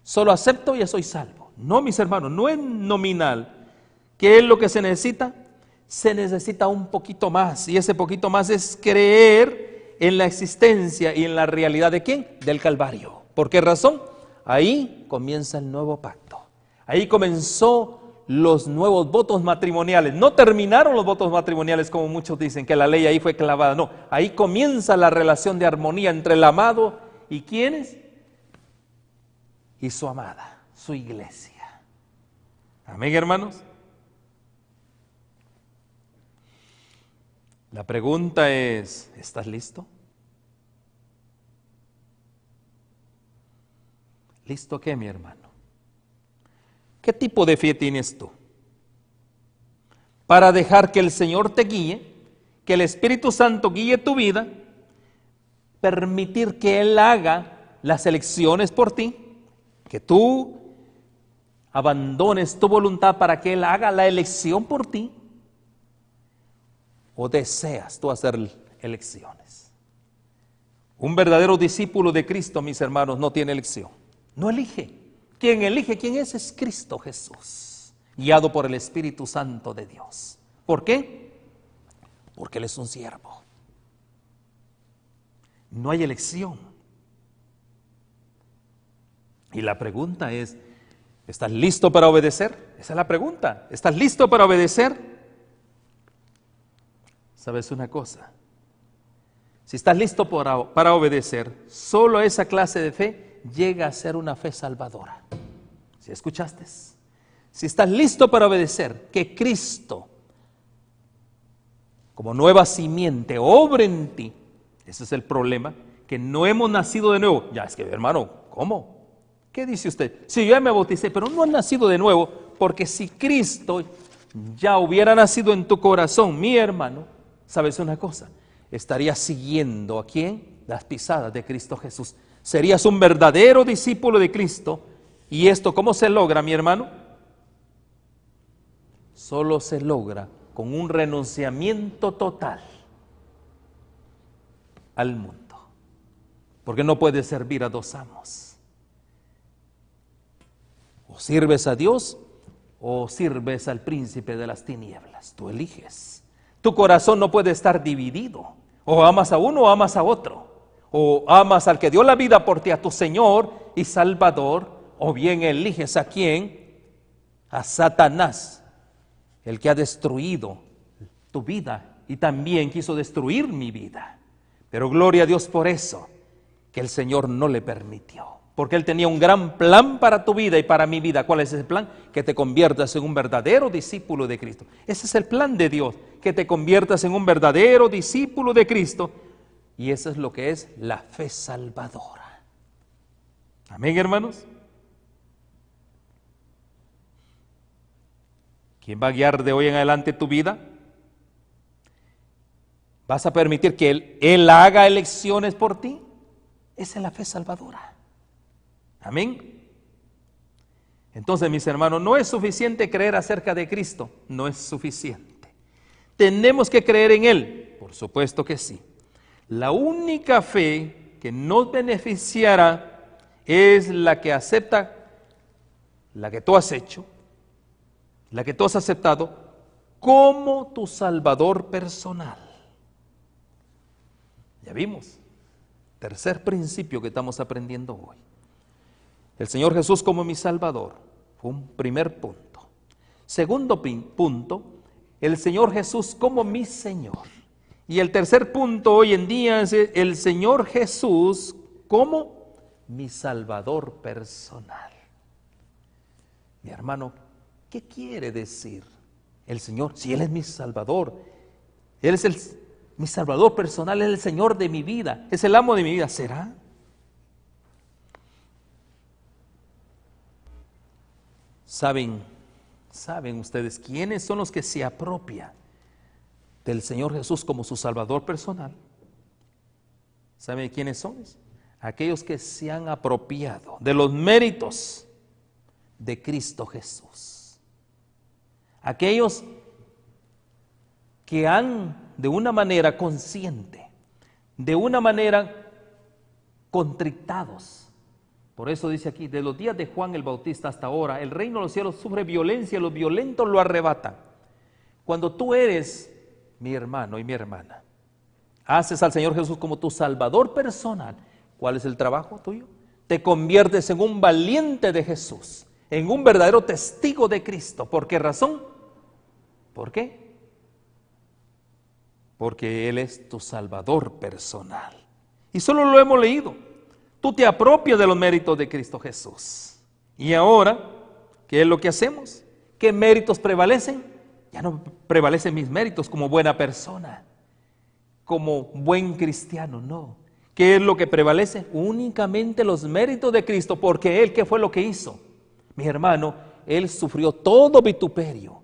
Solo acepto y ya soy salvo. No, mis hermanos, no es nominal. ¿Qué es lo que se necesita? Se necesita un poquito más. Y ese poquito más es creer en la existencia y en la realidad ¿de quién? Del Calvario. ¿Por qué razón? Ahí comienza el nuevo pacto. Ahí comenzó los nuevos votos matrimoniales. No terminaron los votos matrimoniales como muchos dicen, que la ley ahí fue clavada. No, ahí comienza la relación de armonía entre el amado y ¿quiénes? Y su amada, su iglesia. Amén, hermanos. La pregunta es, ¿estás listo? ¿Listo qué, mi hermano? ¿Qué tipo de fe tienes tú? Para dejar que el Señor te guíe, que el Espíritu Santo guíe tu vida, permitir que Él haga las elecciones por ti, que tú abandones tu voluntad para que Él haga la elección por ti, o deseas tú hacer elecciones. Un verdadero discípulo de Cristo, mis hermanos, no tiene elección, no elige. Quien elige quién es Cristo Jesús, guiado por el Espíritu Santo de Dios. ¿Por qué? Porque Él es un siervo. No hay elección. Y la pregunta es, ¿estás listo para obedecer? Esa es la pregunta. ¿Estás listo para obedecer? ¿Sabes una cosa? Si estás listo para obedecer, solo esa clase de fe llega a ser una fe salvadora. ¿Sí escuchaste? Si estás listo para obedecer, que Cristo, como nueva simiente, obre en ti. Ese es el problema, que no hemos nacido de nuevo. Ya, es que hermano, ¿cómo? ¿Qué dice usted? Si yo ya me bauticé, pero no has nacido de nuevo, porque si Cristo ya hubiera nacido en tu corazón, mi hermano, ¿sabes una cosa? Estarías siguiendo ¿a quién? Las pisadas de Cristo Jesús. Serías un verdadero discípulo de Cristo. ¿Y esto cómo se logra, mi hermano? Solo se logra con un renunciamiento total al mundo. Porque no puedes servir a dos amos. O sirves a Dios o sirves al príncipe de las tinieblas. Tú eliges. Tu corazón no puede estar dividido. O amas a uno o amas a otro. O amas al que dio la vida por ti, a tu Señor y Salvador, o bien eliges a quién, a Satanás, el que ha destruido tu vida y también quiso destruir mi vida. Pero gloria a Dios por eso, que el Señor no le permitió. Porque Él tenía un gran plan para tu vida y para mi vida. ¿Cuál es ese plan? Que te conviertas en un verdadero discípulo de Cristo. Ese es el plan de Dios, que te conviertas en un verdadero discípulo de Cristo. Y eso es lo que es la fe salvadora. Amén, hermanos. ¿Quién va a guiar de hoy en adelante tu vida? ¿Vas a permitir que Él haga elecciones por ti? Esa es la fe salvadora. Amén. Entonces, mis hermanos, no es suficiente creer acerca de Cristo, no es suficiente. ¿Tenemos que creer en Él? Por supuesto que sí. La única fe que nos beneficiará es la que acepta, la que tú has hecho, la que tú has aceptado como tu Salvador personal. Ya vimos. Tercer principio que estamos aprendiendo hoy. El Señor Jesús como mi Salvador, fue un primer punto. Segundo punto, el Señor Jesús como mi Señor. Y el tercer punto hoy en día es el Señor Jesús como mi Salvador personal. Mi hermano, ¿qué quiere decir el Señor? Si Él es mi Salvador, Él es mi Salvador personal, es el Señor de mi vida, es el amo de mi vida, ¿será? ¿Saben ustedes quiénes son los que se apropian del Señor Jesús como su Salvador personal? ¿Saben quiénes son? Aquellos que se han apropiado de los méritos de Cristo Jesús. Aquellos que han, de una manera consciente, de una manera contritados. Por eso dice aquí, de los días de Juan el Bautista hasta ahora, el reino de los cielos sufre violencia, los violentos lo arrebatan. Cuando tú eres, mi hermano y mi hermana, haces al Señor Jesús como tu Salvador personal, ¿cuál es el trabajo tuyo? Te conviertes en un valiente de Jesús, en un verdadero testigo de Cristo. ¿Por qué razón? ¿Por qué? Porque Él es tu Salvador personal. Y solo lo hemos leído. Tú te apropias de los méritos de Cristo Jesús. Y ahora, ¿qué es lo que hacemos? ¿Qué méritos prevalecen? Ya no prevalecen mis méritos como buena persona, como buen cristiano, no. ¿Qué es lo que prevalece? Únicamente los méritos de Cristo, porque Él, ¿qué fue lo que hizo? Mi hermano, Él sufrió todo vituperio,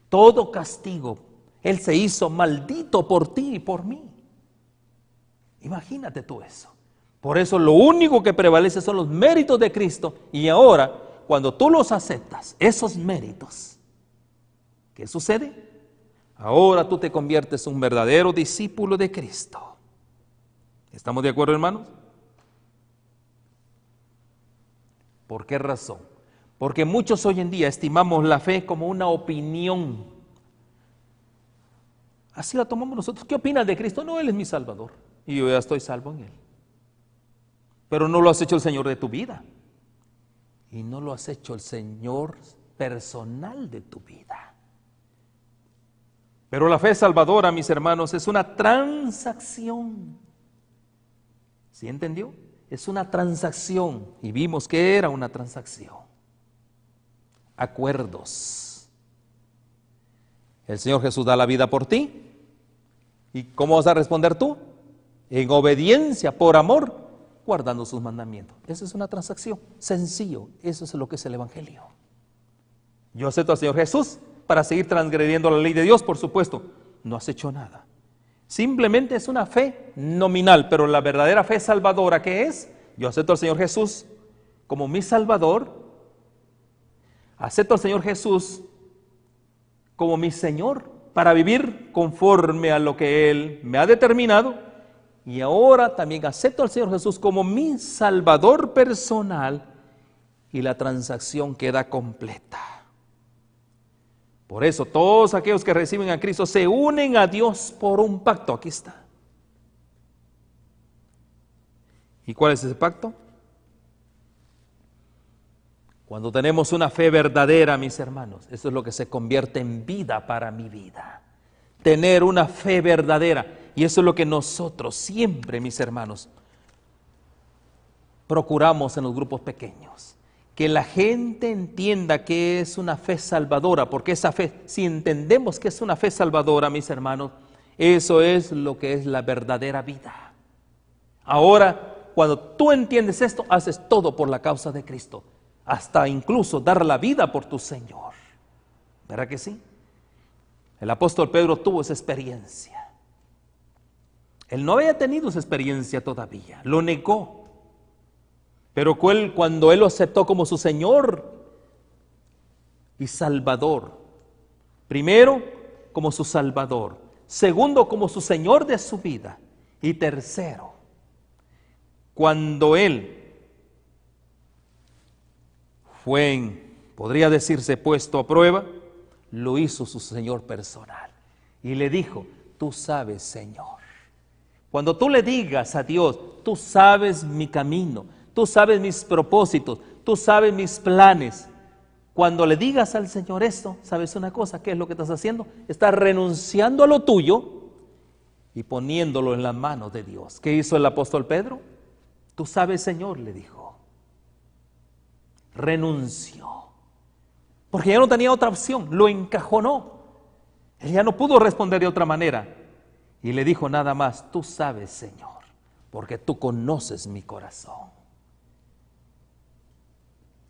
todo castigo. Él se hizo maldito por ti y por mí. Imagínate tú eso. Por eso lo único que prevalece son los méritos de Cristo. Y ahora, cuando tú los aceptas, esos méritos, ¿qué sucede? Ahora tú te conviertes en un verdadero discípulo de Cristo. ¿Estamos de acuerdo, hermanos? ¿Por qué razón? Porque muchos hoy en día estimamos la fe como una opinión. Así la tomamos nosotros. ¿Qué opinas de Cristo? No, Él es mi Salvador y yo ya estoy salvo en Él. Pero no lo has hecho el Señor de tu vida. Y no lo has hecho el Señor personal de tu vida. Pero la fe salvadora, mis hermanos, es una transacción. ¿Sí entendió? Es una transacción. Y vimos que era una transacción. Acuerdos. El Señor Jesús da la vida por ti. ¿Y cómo vas a responder tú? En obediencia, por amor, guardando sus mandamientos. Esa es una transacción. Sencillo. Eso es lo que es el Evangelio. Yo acepto al Señor Jesús para seguir transgrediendo la ley de Dios, por supuesto. No has hecho nada. Simplemente es una fe nominal, pero la verdadera fe salvadora, ¿qué es? Yo acepto al Señor Jesús como mi Salvador. Acepto al Señor Jesús como mi Señor para vivir conforme a lo que Él me ha determinado. Y ahora también acepto al Señor Jesús como mi Salvador personal y la transacción queda completa. Por eso todos aquellos que reciben a Cristo se unen a Dios por un pacto. Aquí está. ¿Y cuál es ese pacto? Cuando tenemos una fe verdadera, mis hermanos, eso es lo que se convierte en vida para mi vida. Tener una fe verdadera. Y eso es lo que nosotros siempre, mis hermanos, procuramos en los grupos pequeños. Que la gente entienda que es una fe salvadora, porque esa fe, si entendemos que es una fe salvadora, mis hermanos, eso es lo que es la verdadera vida. Ahora, cuando tú entiendes esto, haces todo por la causa de Cristo, hasta incluso dar la vida por tu Señor. ¿Verdad que sí? El apóstol Pedro tuvo esa experiencia. Él no había tenido esa experiencia todavía, lo negó. Pero cuando Él lo aceptó como su Señor y Salvador, primero como su Salvador, segundo como su Señor de su vida y tercero, cuando Él fue, podría decirse, puesto a prueba, lo hizo su Señor personal y le dijo, tú sabes, Señor. Cuando tú le digas a Dios, tú sabes mi camino, tú sabes mis propósitos, tú sabes mis planes. Cuando le digas al Señor esto, ¿sabes una cosa? ¿Qué es lo que estás haciendo? Estás renunciando a lo tuyo y poniéndolo en las manos de Dios. ¿Qué hizo el apóstol Pedro? Tú sabes, Señor, le dijo. Renunció. Porque ya no tenía otra opción, lo encajonó. Él ya no pudo responder de otra manera. Y le dijo nada más, tú sabes, Señor, porque tú conoces mi corazón.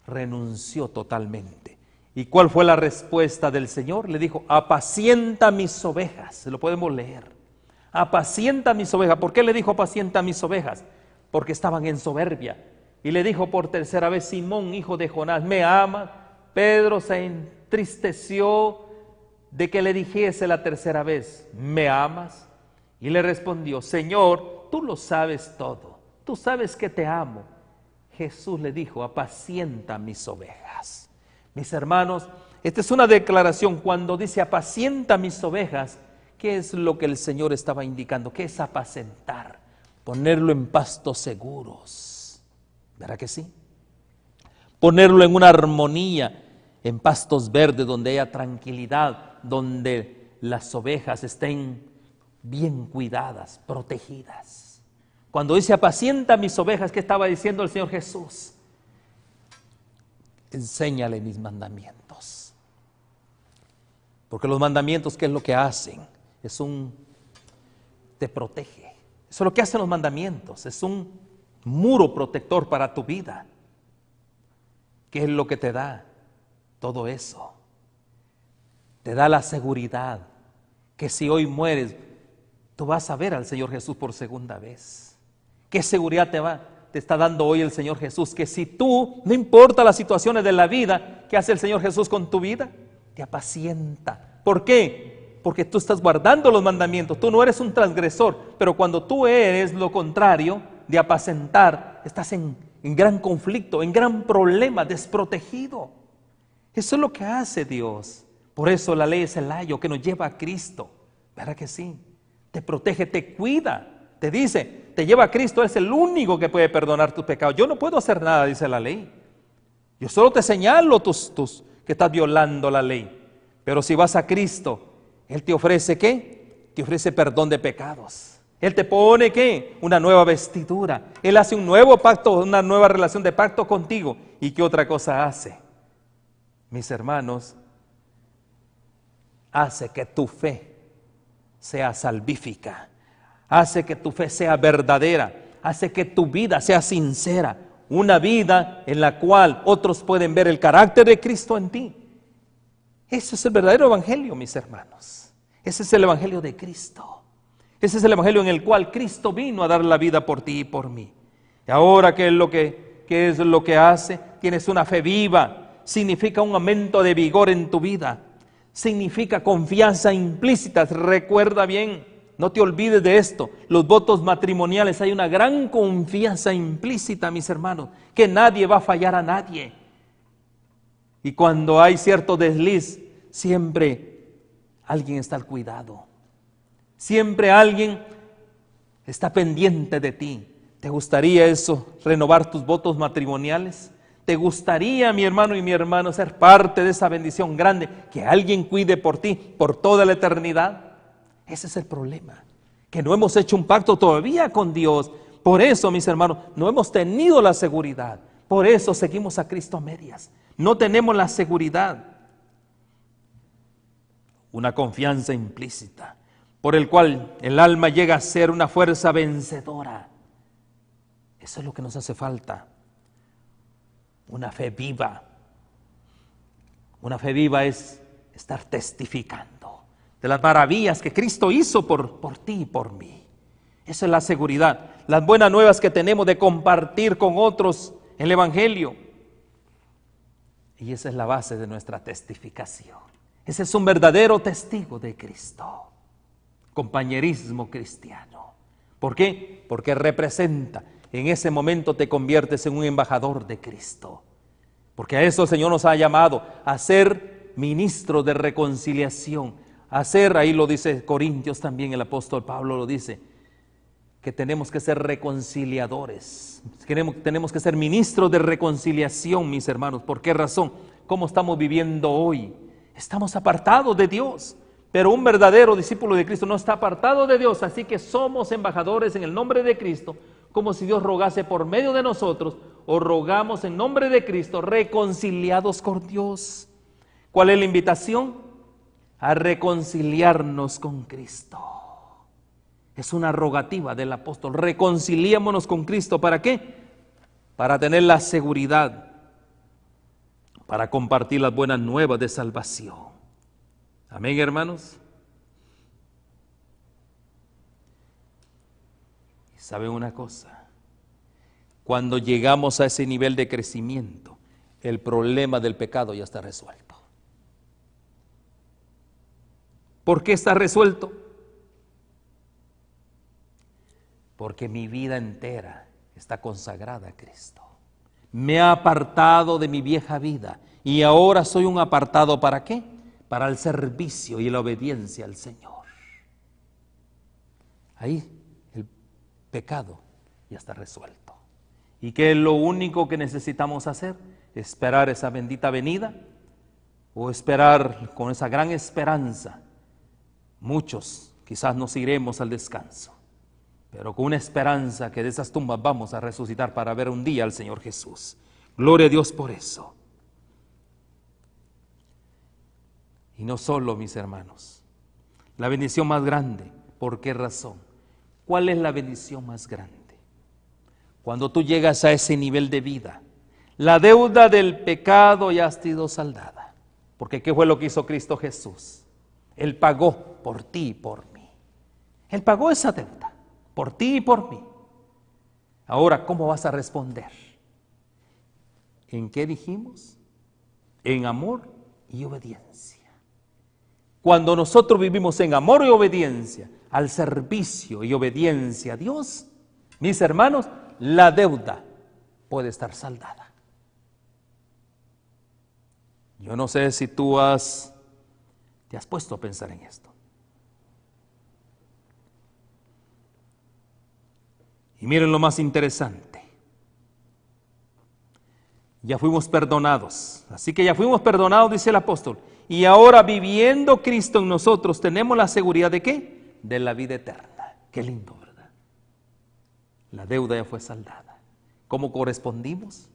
Renunció totalmente. ¿Y cuál fue la respuesta del Señor? Le dijo, apacienta mis ovejas. Se lo podemos leer. Apacienta mis ovejas. ¿Por qué le dijo apacienta mis ovejas? Porque estaban en soberbia. Y le dijo por tercera vez, Simón, hijo de Jonás, ¿me amas? Pedro se entristeció de que le dijese la tercera vez, ¿me amas? Y le respondió, Señor, tú lo sabes todo. Tú sabes que te amo. Jesús le dijo, apacienta mis ovejas. Mis hermanos, esta es una declaración cuando dice apacienta mis ovejas, ¿Qué es lo que el Señor estaba indicando? ¿Qué es apacentar? Ponerlo en pastos seguros. ¿Verdad que sí? Ponerlo en una armonía, en pastos verdes donde haya tranquilidad, donde las ovejas estén bien cuidadas, protegidas. Cuando dice apacienta mis ovejas, ¿qué estaba diciendo el Señor Jesús? Enséñale mis mandamientos. Porque los mandamientos, ¿qué es lo que hacen? Te protege. Eso es lo que hacen los mandamientos. Es un muro protector para tu vida. ¿Qué es lo que te da? Todo eso. Te da la seguridad que si hoy mueres, tú vas a ver al Señor Jesús por segunda vez. ¿Qué seguridad te está dando hoy el Señor Jesús? Que si tú, no importa las situaciones de la vida, ¿qué hace el Señor Jesús con tu vida? Te apacienta. ¿Por qué? Porque tú estás guardando los mandamientos. Tú no eres un transgresor, pero cuando tú eres lo contrario de apacentar, estás en gran conflicto, en gran problema, desprotegido. Eso es lo que hace Dios. Por eso la ley es el ayo que nos lleva a Cristo. ¿Verdad que sí? Te protege, te cuida. Te dice, te lleva a Cristo, es el único que puede perdonar tus pecados. Yo no puedo hacer nada, dice la ley. Yo solo te señalo que estás violando la ley. Pero si vas a Cristo, Él te ofrece ¿qué? Te ofrece perdón de pecados. Él te pone ¿qué? Una nueva vestidura. Él hace un nuevo pacto, una nueva relación de pacto contigo. ¿Y qué otra cosa hace? Mis hermanos, hace que tu fe sea salvífica. Hace que tu fe sea verdadera. Hace que tu vida sea sincera. Una vida en la cual otros pueden ver el carácter de Cristo en ti. Ese es el verdadero evangelio, mis hermanos. Ese es el evangelio de Cristo. Ese es el evangelio en el cual Cristo vino a dar la vida por ti y por mí. Y ahora, ¿qué es lo que hace? Tienes una fe viva. Significa un aumento de vigor en tu vida. Significa confianza implícita. Recuerda bien, no te olvides de esto. Los votos matrimoniales, hay una gran confianza implícita, mis hermanos, que nadie va a fallar a nadie. Y cuando hay cierto desliz, siempre alguien está al cuidado. Siempre alguien está pendiente de ti. ¿Te gustaría eso, renovar tus votos matrimoniales? ¿Te gustaría, mi hermano y mi hermano, ser parte de esa bendición grande? Que alguien cuide por ti por toda la eternidad. Ese es el problema, que no hemos hecho un pacto todavía con Dios. Por eso, mis hermanos, no hemos tenido la seguridad. Por eso seguimos a Cristo a medias. No tenemos la seguridad. Una confianza implícita, por el cual el alma llega a ser una fuerza vencedora. Eso es lo que nos hace falta. Una fe viva. Una fe viva es estar testificando de las maravillas que Cristo hizo por ti y por mí. Esa es la seguridad. Las buenas nuevas que tenemos de compartir con otros el evangelio. Y esa es la base de nuestra testificación. Ese es un verdadero testigo de Cristo. Compañerismo cristiano. ¿Por qué? Porque representa. En ese momento te conviertes en un embajador de Cristo. Porque a eso el Señor nos ha llamado, a ser ministros de reconciliación. A ser, ahí lo dice Corintios también, el apóstol Pablo lo dice, que tenemos que ser reconciliadores. Tenemos que ser ministros de reconciliación, mis hermanos. ¿Por qué razón? ¿Cómo estamos viviendo hoy? Estamos apartados de Dios. Pero un verdadero discípulo de Cristo no está apartado de Dios. Así que somos embajadores en el nombre de Cristo, como si Dios rogase por medio de nosotros, o rogamos en nombre de Cristo, reconciliados con Dios. ¿Cuál es la invitación? A reconciliarnos con Cristo. Es una rogativa del apóstol. Reconciliémonos con Cristo. ¿Para qué? Para tener la seguridad, para compartir las buenas nuevas de salvación. Amén, hermanos. Y saben una cosa, cuando llegamos a ese nivel de crecimiento, el problema del pecado ya está resuelto. ¿Por qué está resuelto? Porque mi vida entera está consagrada a Cristo. Me ha apartado de mi vieja vida y ahora soy un apartado ¿para qué? Para el servicio y la obediencia al Señor. ahí el pecado ya está resuelto. Y que lo único que necesitamos hacer es esperar esa bendita venida, o esperar con esa gran esperanza. Muchos quizás nos iremos al descanso, pero con una esperanza que de esas tumbas vamos a resucitar para ver un día al Señor Jesús. Gloria a Dios por eso. Y no solo, mis hermanos, la bendición más grande. ¿Por qué razón? ¿Cuál es la bendición más grande? Cuando tú llegas a ese nivel de vida, la deuda del pecado ya ha sido saldada. Porque ¿qué fue lo que hizo Cristo Jesús? Él pagó por ti y por mí. Él pagó esa deuda por ti y por mí. Ahora, ¿cómo vas a responder? ¿En qué dijimos? En amor y obediencia. Cuando nosotros vivimos en amor y obediencia, al servicio y obediencia a Dios, mis hermanos, la deuda puede estar saldada. Yo no sé si tú te has puesto a pensar en esto. Y miren lo más interesante. Ya fuimos perdonados. Así que ya fuimos perdonados, dice el apóstol. Y ahora, viviendo Cristo en nosotros, tenemos la seguridad ¿de qué? De la vida eterna. Qué lindo, ¿verdad? La deuda ya fue saldada. ¿Cómo correspondimos?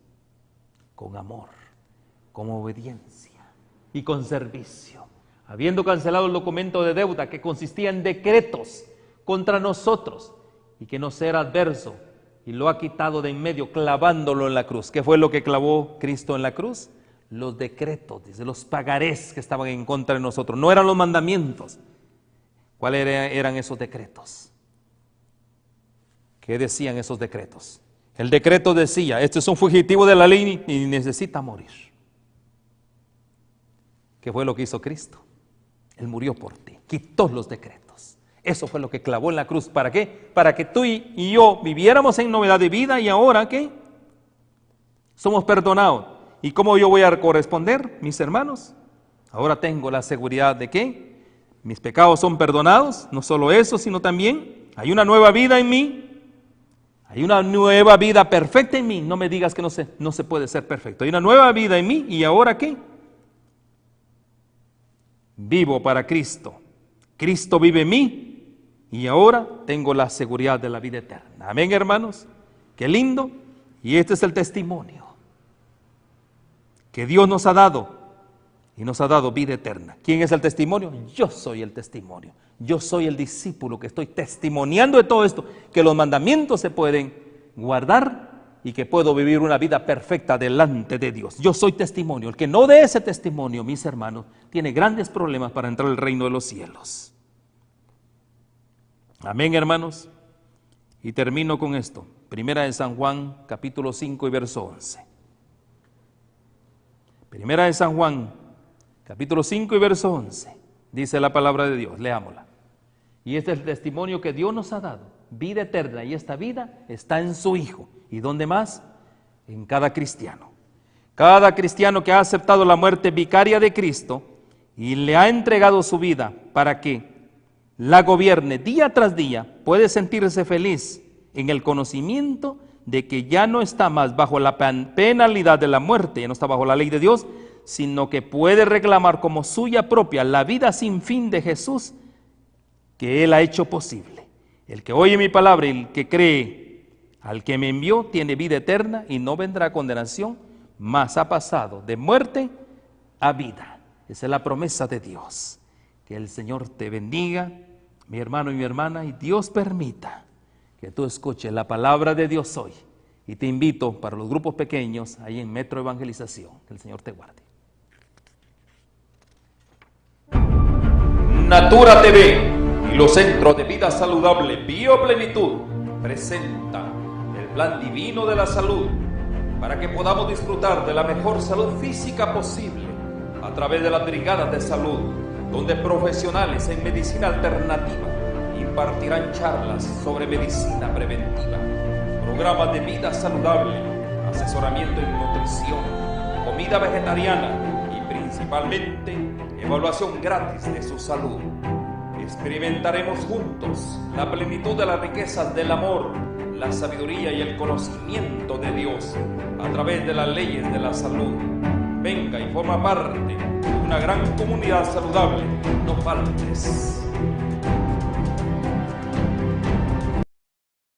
Con amor, con obediencia y con servicio. Habiendo cancelado el documento de deuda que consistía en decretos contra nosotros y que nos era adverso, y lo ha quitado de en medio clavándolo en la cruz. ¿Qué fue lo que clavó Cristo en la cruz? Los decretos, dice, los pagarés que estaban en contra de nosotros. No eran los mandamientos. ¿Cuáles eran esos decretos? ¿Qué decían esos decretos? El decreto decía, este es un fugitivo de la ley y necesita morir. ¿Qué fue lo que hizo Cristo? Él murió por ti, quitó los decretos. Eso fue lo que clavó en la cruz. ¿Para qué? Para que tú y yo viviéramos en novedad de vida. Y ahora, ¿qué? Somos perdonados. ¿Y cómo yo voy a corresponder, mis hermanos? Ahora tengo la seguridad de que mis pecados son perdonados. No solo eso, sino también hay una nueva vida en mí. Hay una nueva vida perfecta en mí. No me digas que no se puede ser perfecto. Hay una nueva vida en mí. ¿Y ahora qué? Vivo para Cristo. Cristo vive en mí. Y ahora tengo la seguridad de la vida eterna. Amén, hermanos. Qué lindo. Y este es el testimonio que Dios nos ha dado. Y nos ha dado vida eterna. ¿Quién es el testimonio? Yo soy el testimonio. Yo soy el discípulo que estoy testimoniando de todo esto. Que los mandamientos se pueden guardar y que puedo vivir una vida perfecta delante de Dios. Yo soy testimonio. El que no dé ese testimonio, mis hermanos, tiene grandes problemas para entrar al reino de los cielos. Amén, hermanos. Y termino con esto. Primera de San Juan, capítulo 5 y verso 11. Primera de San Juan, capítulo 5 y verso 11. Dice la palabra de Dios, leámosla. Y este es el testimonio que Dios nos ha dado, vida eterna, y esta vida está en su Hijo. ¿Y dónde más? En cada cristiano. Cada cristiano que ha aceptado la muerte vicaria de Cristo y le ha entregado su vida para que la gobierne día tras día, puede sentirse feliz en el conocimiento de que ya no está más bajo la penalidad de la muerte, ya no está bajo la ley de Dios, sino que puede reclamar como suya propia la vida sin fin de Jesús que Él ha hecho posible. El que oye mi palabra y el que cree al que me envió tiene vida eterna y no vendrá a condenación, mas ha pasado de muerte a vida. Esa es la promesa de Dios. Que el Señor te bendiga, mi hermano y mi hermana, y Dios permita que tú escuches la palabra de Dios hoy. Y te invito para los grupos pequeños ahí en Metro Evangelización. Que el Señor te guarde. Natura TV y los Centros de Vida Saludable Bioplenitud presentan el plan divino de la salud para que podamos disfrutar de la mejor salud física posible a través de las brigadas de salud, donde profesionales en medicina alternativa impartirán charlas sobre medicina preventiva, programas de vida saludable, asesoramiento en nutrición, comida vegetariana y principalmente evaluación gratis de su salud. experimentaremos juntos la plenitud de las riquezas del amor, la sabiduría y el conocimiento de Dios a través de las leyes de la salud. Venga y forma parte de una gran comunidad saludable. No faltes.